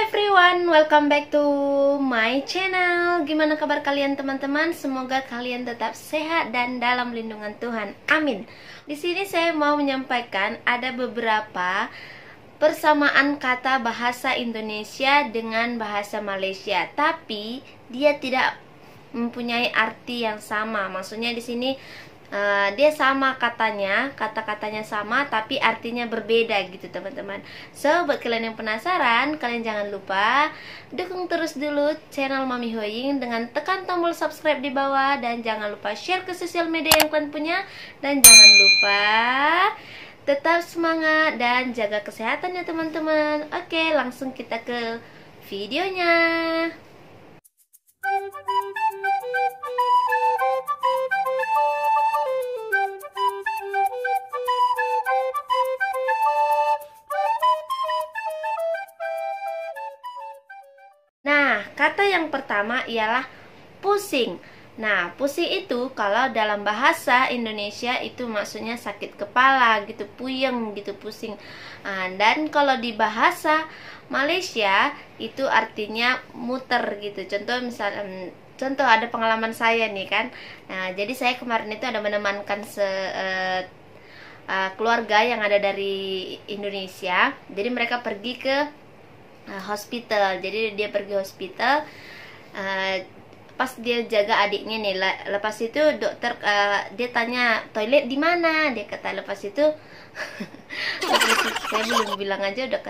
everyone, welcome back to my channel. Gimana kabar kalian teman-teman? Semoga kalian tetap sehat dan dalam lindungan Tuhan. Amin. Di sini saya mau menyampaikan ada beberapa persamaan kata bahasa Indonesia dengan bahasa Malaysia, tapi dia tidak mempunyai arti yang sama. Maksudnya di sini dia sama katanya, kata-katanya sama tapi artinya berbeda gitu teman-teman. So buat kalian yang penasaran, kalian jangan lupa dukung terus dulu channel Mami Hoying dengan tekan tombol subscribe di bawah, dan jangan lupa share ke sosial media yang kalian punya, dan jangan lupa tetap semangat dan jaga kesehatan ya teman-teman. Oke, langsung kita ke videonya. Nah, kata yang pertama ialah pusing. Nah, pusing itu kalau dalam bahasa Indonesia itu maksudnya sakit kepala gitu, puyeng gitu, pusing. Dan kalau di bahasa Malaysia itu artinya muter gitu. Contoh ada pengalaman saya nih kan. Nah, jadi saya kemarin itu ada menemankan keluarga yang ada dari Indonesia. Jadi mereka pergi ke hospital. Jadi dia pergi hospital, pas dia jaga adiknya nih. Lepas itu dokter dia tanya toilet di mana, dia kata. Lepas itu saya belum bilang aja udah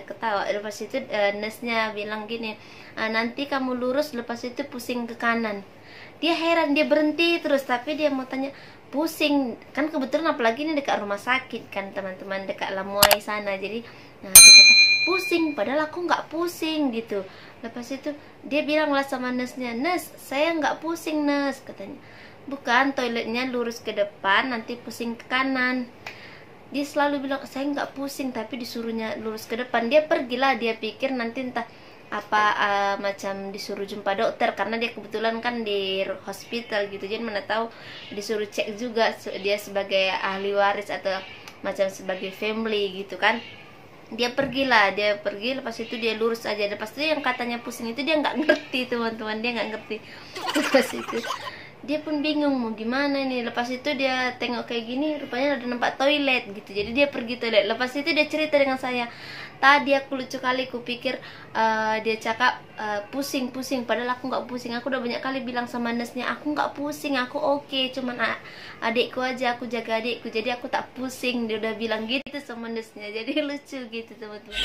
ketawa. Lepas itu nurse-nya bilang gini, nanti kamu lurus, lepas itu pusing ke kanan. Dia heran, dia berhenti terus, tapi dia mau tanya pusing kan, kebetulan apalagi ini dekat rumah sakit kan teman-teman, dekat Lamuai sana. Jadi dia kata pusing, padahal aku nggak pusing gitu. Lepas itu dia bilang lah sama nurse-nya, "Nurse, saya nggak pusing nurse," katanya. "Bukan, toiletnya lurus ke depan, nanti pusing ke kanan." Dia selalu bilang saya nggak pusing, tapi disuruhnya lurus ke depan. Dia pergilah, dia pikir nanti entah apa macam disuruh jumpa dokter, karena dia kebetulan kan di hospital gitu. Jadi mana tahu disuruh cek juga dia sebagai ahli waris atau macam sebagai family gitu kan. Dia pergi, lepas itu dia lurus aja. Lepas itu yang katanya pusing itu dia nggak ngerti teman-teman, dia nggak ngerti. Lepas itu dia pun bingung mau gimana ini. Lepas itu dia tengok kayak gini, rupanya ada tempat toilet gitu. Jadi dia pergi toilet. Lepas itu dia cerita dengan saya, "Tadi aku lucu kali, aku pikir dia cakap pusing, padahal aku nggak pusing. Aku udah banyak kali bilang sama nurse-nya, aku nggak pusing, aku oke, cuman adikku aja, aku jaga adikku, jadi aku tak pusing." Dia udah bilang gitu sama nurse-nya. Jadi lucu gitu teman-teman.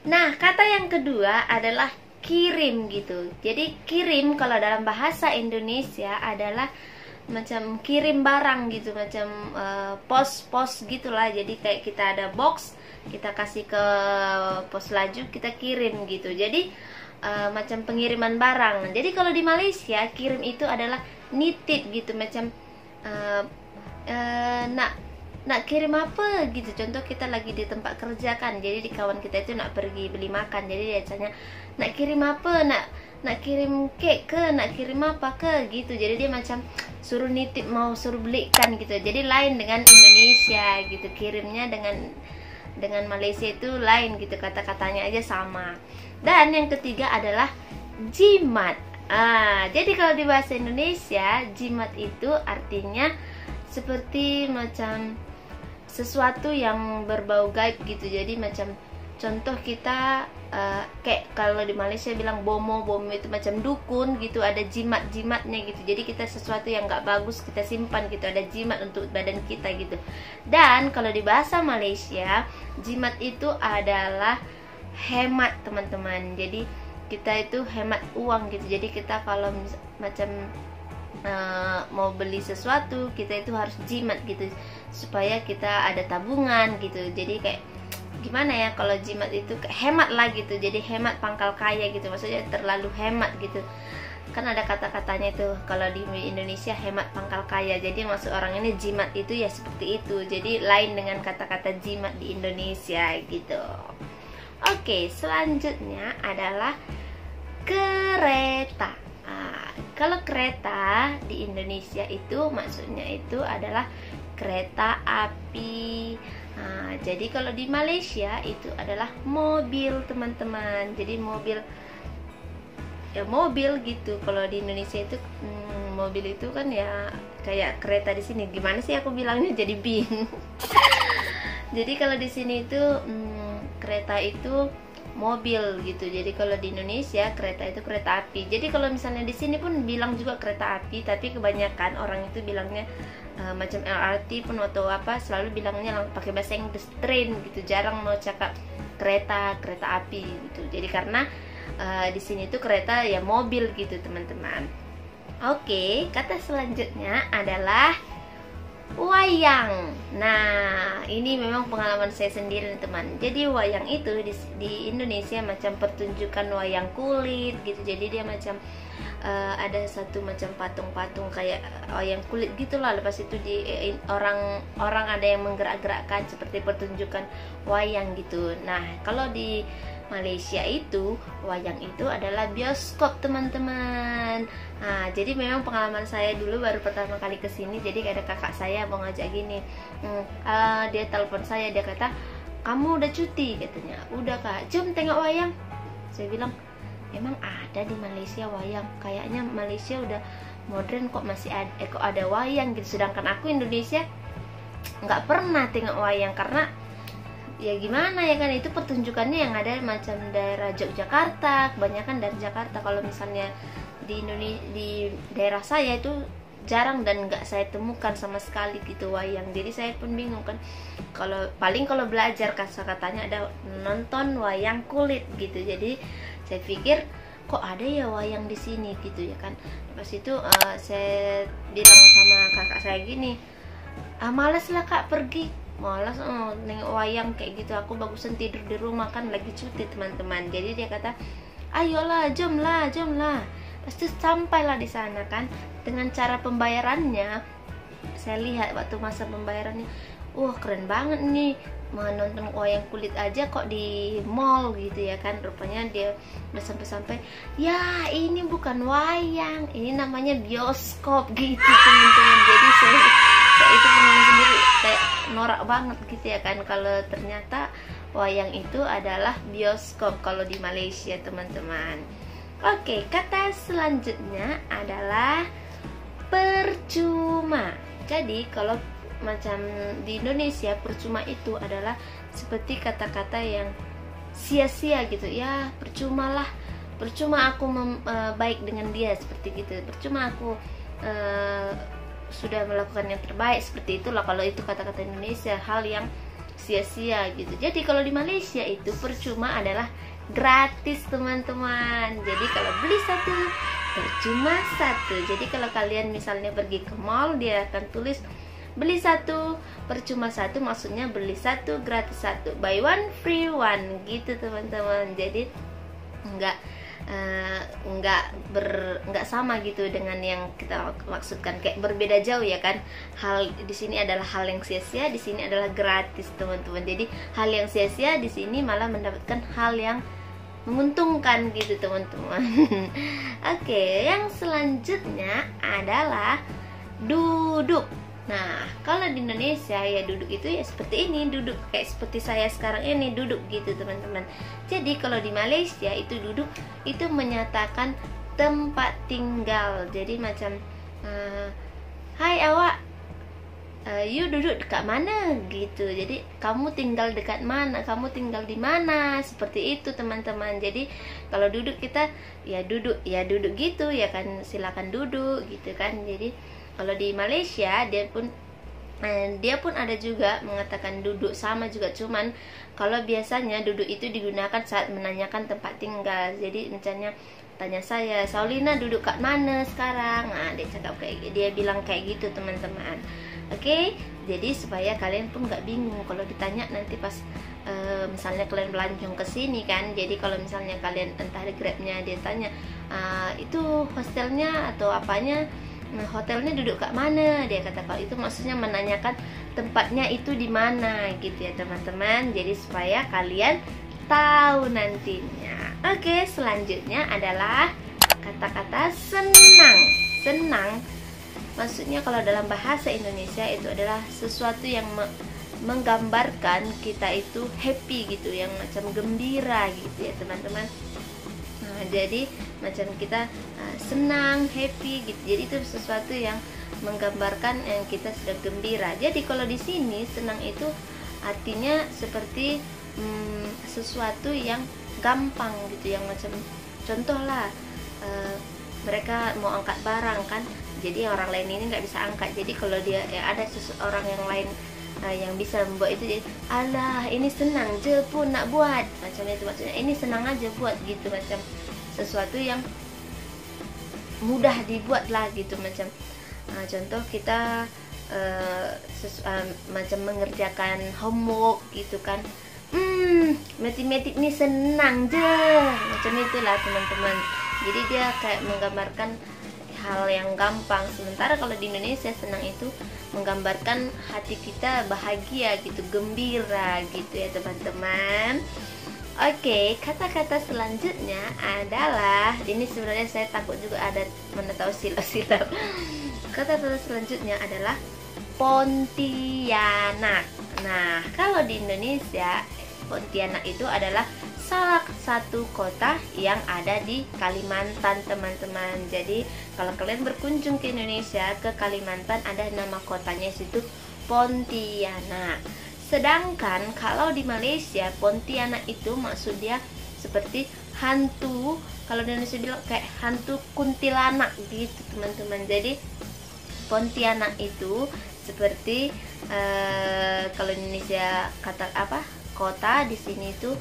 Nah, kata yang kedua adalah kirim gitu. Jadi kirim kalau dalam bahasa Indonesia adalah macam kirim barang gitu, macam pos gitulah. Jadi kayak kita ada box, kita kasih ke pos laju, kita kirim gitu. Jadi macam pengiriman barang. Jadi kalau di Malaysia kirim itu adalah nitip gitu, macam nak kirim apa gitu. Contoh kita lagi di tempat kerja kan, jadi di kawan kita itu nak pergi beli makan, jadi dia tanya, "Nak kirim apa? Nak kirim kek ke? Nak kirim apa ke?" gitu. Jadi dia macam suruh nitip, mau suruh belikan gitu. Jadi lain dengan Indonesia gitu, kirimnya dengan Malaysia itu lain gitu, kata-katanya aja sama. Dan yang ketiga adalah jimat. Jadi kalau di bahasa Indonesia jimat itu artinya seperti macam sesuatu yang berbau gaib gitu. Jadi macam contoh kita kayak kalau di Malaysia bilang bomo itu macam dukun gitu, ada jimatnya gitu. Jadi kita sesuatu yang nggak bagus kita simpan gitu, ada jimat untuk badan kita gitu. Dan kalau di bahasa Malaysia jimat itu adalah hemat teman-teman. Jadi kita itu hemat uang gitu. Jadi kita kalau macam mau beli sesuatu, kita itu harus jimat gitu supaya kita ada tabungan gitu. Jadi kayak gimana ya, kalau jimat itu hemat lah gitu. Jadi hemat pangkal kaya gitu, maksudnya terlalu hemat gitu. Kan ada kata-katanya itu kalau di Indonesia hemat pangkal kaya. Jadi maksud orang ini jimat itu ya seperti itu. Jadi lain dengan kata-kata jimat di Indonesia gitu. Oke, selanjutnya adalah kereta. Kalau kereta di Indonesia itu maksudnya itu adalah kereta api. Nah, jadi kalau di Malaysia itu adalah mobil, teman-teman. Jadi mobil, ya mobil gitu. Kalau di Indonesia itu mobil itu kan ya kayak kereta di sini. Gimana sih aku bilangnya, jadi bingung. Jadi kalau di sini itu kereta itu mobil gitu. Jadi kalau di Indonesia kereta itu kereta api. Jadi kalau misalnya di sini pun bilang juga kereta api, tapi kebanyakan orang itu bilangnya macam LRT pun atau apa, selalu bilangnya pakai bahasa Inggris train gitu. Jarang mau cakap kereta api gitu. Jadi karena di sini tuh kereta ya mobil gitu, teman-teman. Oke, kata selanjutnya adalah wayang. Nah, ini memang pengalaman saya sendiri nih, teman. Jadi wayang itu di Indonesia macam pertunjukan wayang kulit gitu. Jadi dia macam ada satu macam patung-patung kayak wayang kulit gitulah. Lepas itu orang ada yang menggerak-gerakkan seperti pertunjukan wayang gitu. Nah, kalau di Malaysia itu wayang itu adalah bioskop, teman-teman. Nah, jadi memang pengalaman saya dulu baru pertama kali kesini. Jadi ada kakak saya mau ngajak gini, dia telepon saya, dia kata, kamu udah cuti katanya. Udah kak, jom tengok wayang. Saya bilang, emang ada di Malaysia wayang? Kayaknya Malaysia udah modern kok masih ada wayang gitu. Sedangkan aku Indonesia nggak pernah tengok wayang karena ya gimana ya kan, itu pertunjukannya yang ada macam daerah Yogyakarta, kebanyakan dari Jakarta. Kalau misalnya di daerah saya itu jarang dan nggak saya temukan sama sekali gitu wayang. Jadi saya pun bingung kan, kalau belajar kata-katanya ada nonton wayang kulit gitu. Jadi saya pikir kok ada ya wayang di sini gitu ya kan. Pas itu saya bilang sama kakak saya gini, malas lah kak pergi, malas nengok wayang kayak gitu, aku bagusan tidur di rumah kan lagi cuti, teman-teman. Jadi dia kata, ayolah, jom lah. Pasti sampailah di sana kan. Dengan cara pembayarannya, saya lihat waktu masa pembayarannya, wah keren banget nih, menonton wayang kulit aja kok di mall gitu ya kan. Rupanya dia udah sampai ya ini bukan wayang, ini namanya bioskop gitu, teman-teman. Jadi saya itu pengalaman sendiri kayak norak banget gitu ya kan, kalau ternyata wayang itu adalah bioskop kalau di Malaysia, teman-teman. Oke, kata selanjutnya adalah percuma. Jadi kalau macam di Indonesia, percuma itu adalah seperti kata-kata yang sia-sia gitu ya. Percuma aku baik dengan dia, seperti gitu. Percuma aku sudah melakukan yang terbaik, seperti itulah kalau itu kata-kata Indonesia, hal yang sia-sia gitu. Jadi kalau di Malaysia itu percuma adalah gratis, teman-teman. Jadi kalau beli satu percuma satu. Jadi kalau kalian misalnya pergi ke mall, dia akan tulis beli satu percuma satu, maksudnya beli satu gratis satu, buy one free one gitu, teman-teman. Jadi enggak sama gitu dengan yang kita maksudkan, kayak berbeda jauh ya kan. Hal di sini adalah hal yang sia-sia, di sini adalah gratis, teman-teman. Jadi hal yang sia-sia di sini malah mendapatkan hal yang menguntungkan gitu, teman-teman. Oke, yang selanjutnya adalah duduk. Nah, kalau di Indonesia ya duduk itu ya seperti ini, duduk kayak seperti saya sekarang ini duduk gitu, teman-teman. Jadi kalau di Malaysia itu duduk itu menyatakan tempat tinggal. Jadi macam hai awak, you duduk dekat mana gitu. Jadi kamu tinggal dekat mana, kamu tinggal di mana, seperti itu, teman-teman. Jadi kalau duduk kita ya duduk gitu ya kan, silakan duduk gitu kan. Jadi kalau di Malaysia dia pun ada juga mengatakan duduk sama juga, cuman kalau biasanya duduk itu digunakan saat menanyakan tempat tinggal. Jadi misalnya tanya saya, Saulina duduk kat mana sekarang? Nah, dia bilang kayak gitu, teman-teman. Oke, jadi supaya kalian pun nggak bingung kalau ditanya nanti pas misalnya kalian melancong ke sini kan. Jadi kalau misalnya kalian entah ada Grabnya, dia tanya itu hostelnya atau apanya, hotelnya duduk kat mana, dia kata kalau itu maksudnya menanyakan tempatnya itu di mana gitu ya, teman-teman. Jadi supaya kalian tahu nantinya. Oke, selanjutnya adalah kata-kata senang. maksudnya kalau dalam bahasa Indonesia itu adalah sesuatu yang menggambarkan kita itu happy gitu, yang macam gembira gitu ya teman-teman. Nah, jadi macam kita senang, happy gitu. Jadi itu sesuatu yang menggambarkan yang kita sedang gembira. Jadi kalau di sini senang itu artinya seperti sesuatu yang gampang gitu, yang macam contoh lah, mereka mau angkat barang kan, jadi orang lain ini nggak bisa angkat. Jadi kalau dia ada seseorang yang lain yang bisa membuat itu, jadi alah ini senang je pun nak buat, macam itu maksudnya, ini senang aja buat gitu, macam sesuatu yang mudah dibuat lah gitu. Macam contoh kita macam mengerjakan homework gitu kan, matematik ini senang je, macam itulah teman-teman. Jadi dia kayak menggambarkan hal yang gampang. Sementara kalau di Indonesia senang itu menggambarkan hati kita bahagia gitu, gembira gitu ya teman-teman. Oke, kata-kata selanjutnya adalah, ini sebenarnya saya takut juga ada mana tahu silap-silap. Kata-kata selanjutnya adalah Pontianak. Nah, kalau di Indonesia Pontianak itu adalah salah satu kota yang ada di Kalimantan teman-teman. Jadi kalau kalian berkunjung ke Indonesia, ke Kalimantan, ada nama kotanya situ Pontianak. Sedangkan kalau di Malaysia, Pontianak itu maksud dia seperti hantu. Kalau di Indonesia bilang kayak hantu kuntilanak gitu teman-teman. Jadi Pontianak itu seperti kalau di Indonesia kata apa, kota, di sini itu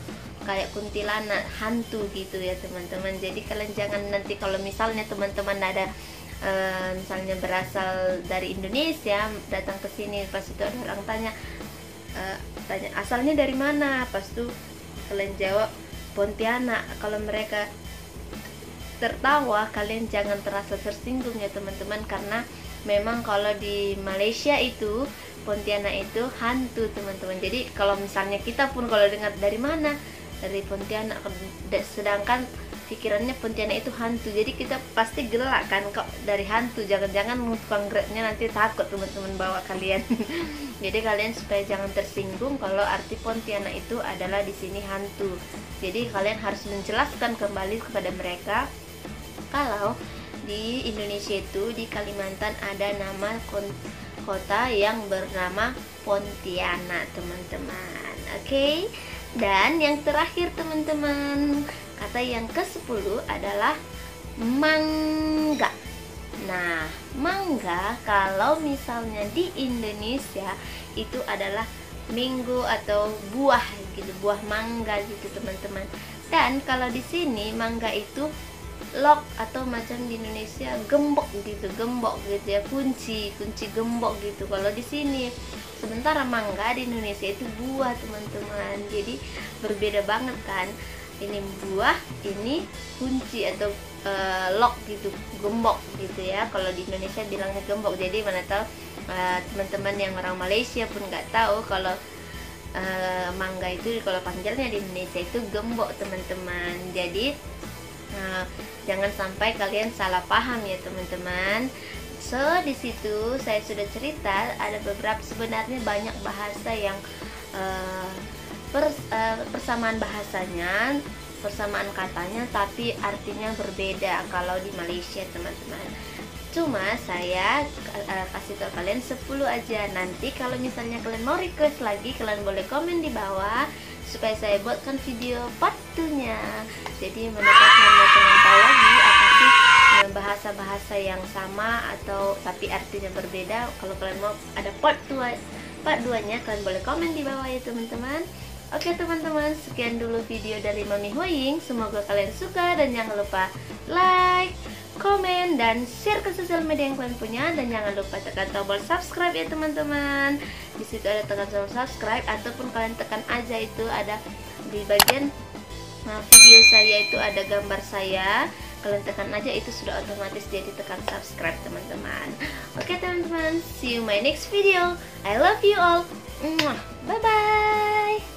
kayak kuntilanak, hantu gitu ya teman-teman. Jadi kalian jangan nanti kalau misalnya teman-teman ada misalnya berasal dari Indonesia datang ke sini, pas itu ada orang tanya asalnya dari mana, pas itu kalian jawab Pontianak. Kalau mereka tertawa, kalian jangan terasa tersinggung ya teman-teman, karena memang kalau di Malaysia itu Pontianak itu hantu teman-teman. Jadi kalau misalnya kita pun kalau dengar dari mana, dari Pontianak, sedangkan pikirannya Pontianak itu hantu, jadi kita pasti gelak kan, kok dari hantu, jangan-jangan tukang grabnya nanti takut teman-teman bawa kalian. Jadi kalian supaya jangan tersinggung kalau arti Pontianak itu adalah di sini hantu. Jadi kalian harus menjelaskan kembali kepada mereka kalau di Indonesia itu, di Kalimantan ada nama kota yang bernama Pontianak teman-teman. Oke. Dan yang terakhir teman-teman, kata yang ke-10 adalah mangga. Nah, mangga kalau misalnya di Indonesia itu adalah minggu atau buah gitu, buah mangga gitu teman-teman. Dan kalau di sini mangga itu lock atau macam di Indonesia gembok gitu ya, kunci gembok gitu kalau di sini. Sementara mangga di Indonesia itu buah teman-teman, jadi berbeda banget kan, ini buah, ini kunci atau lock gitu, gembok gitu ya. Kalau di Indonesia bilangnya gembok, jadi mana tahu teman-teman yang orang Malaysia pun nggak tahu kalau mangga itu kalau panggilnya di Indonesia itu gembok teman-teman. Jadi jangan sampai kalian salah paham ya teman-teman. So di situ saya sudah cerita ada beberapa, sebenarnya banyak bahasa yang persamaan bahasanya, persamaan katanya, tapi artinya berbeda kalau di Malaysia teman-teman. Cuma saya kasih tahu kalian 10 aja. Nanti kalau misalnya kalian mau request lagi, kalian boleh komen di bawah supaya saya buatkan video part 2-nya. Jadi mereka mau pengen tahu lagi apa sih bahasa-bahasa yang sama atau tapi artinya berbeda. Kalau kalian mau ada part 2-nya, kalian boleh komen di bawah ya teman-teman. Oke teman-teman, sekian dulu video dari Mami Huaying. Semoga kalian suka dan jangan lupa like, komen, dan share ke sosial media yang kalian punya. Dan jangan lupa tekan tombol subscribe ya teman-teman. Di situ ada tekan tombol subscribe, ataupun kalian tekan aja itu ada di bagian video saya itu ada gambar saya. Kalian tekan aja itu sudah otomatis jadi tekan subscribe teman-teman. Oke teman-teman, see you my next video. I love you all. Bye bye.